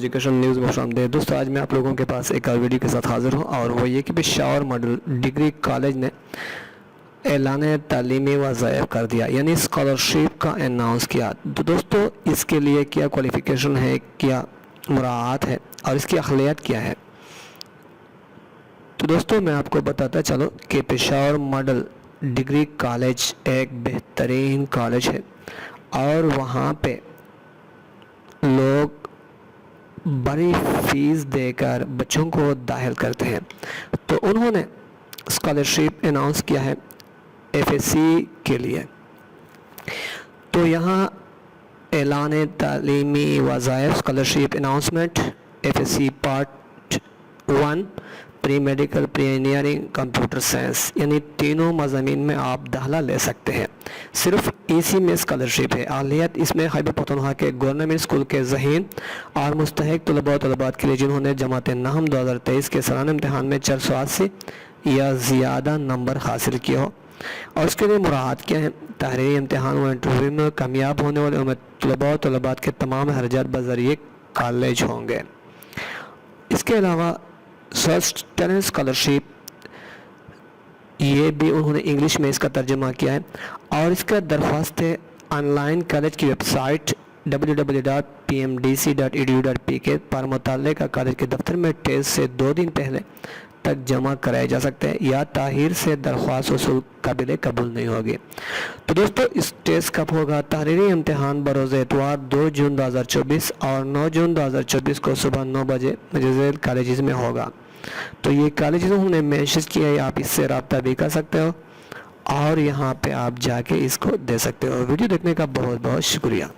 Education news में खुशामदीद। दोस्तों आज मैं आप लोगों के पास एक और वीडियो के साथ हाज़िर हूँ और वो ये कि पेशावर मॉडल डिग्री कॉलेज ने ऐलान तालीमी वज़ाइफ कर दिया, यानी स्कॉलरशिप का अनाउंस किया। तो दोस्तों इसके लिए क्या क्वालिफ़िकेशन है, क्या मुराआत है और इसकी अखिलियत क्या है। तो दोस्तों मैं आपको बताता चलो कि पेशावर मॉडल डिग्री कॉलेज एक बेहतरीन कॉलेज है और वहाँ पे लोग बड़ी फीस देकर बच्चों को दाखिल करते हैं। तो उन्होंने स्कॉलरशिप अनाउंस किया है एफएससी के लिए। तो यहाँ ऐलान तालीमी वज़ाइफ scholarship announcement FSC part 1 pre medical, pre engineering, computer science, यानी तीनों मज़ामीन में आप दाखिला ले सकते हैं। सिर्फ इसी में स्कॉलरशिप है। अहलियत इसमें खैबर पख्तूनख्वा के गवर्नमेंट स्कूल के ज़हीन और मुस्तहिक तलबा तलबात के लिए जिन्होंने जमात नाहम 2023 के सालाना इम्तहान में 480 या ज़्यादा नंबर हासिल किए हो। और उसके लिए मुराद क्या है, तहरीरी इम्तहान व इंटरव्यू में कामयाब होने वाले तलबा तलबात के तमाम खर्चात बज़रिए कॉलेज होंगे। इसके अलावा सस्टेनेंस स्कॉलरशिप, ये भी उन्होंने इंग्लिश में इसका तर्जुमा किया है और इसका दरख्वास्त है ऑनलाइन कॉलेज की वेबसाइट www.pmdc.edu.pk पर मुतल्लिका कॉलेज के दफ्तर में टेस्ट से 2 दिन पहले तक जमा कराए जा सकते हैं या ताहीर से दरख्वास्त वसूल काबिल कबूल नहीं होगी। तो दोस्तों इस टेस्ट कब होगा? तहरीरी इम्तहान बरोज़ एतवार 2 जून 2024 और 9 जून 2024 को सुबह 9 बजे रिजल्ट कॉलेज में होगा। तो ये कॉलेज उन्होंने मेंशन किया है, आप इससे रब्ता भी कर सकते हो और यहाँ पे आप जाके इसको दे सकते हो। वीडियो देखने का बहुत बहुत शुक्रिया।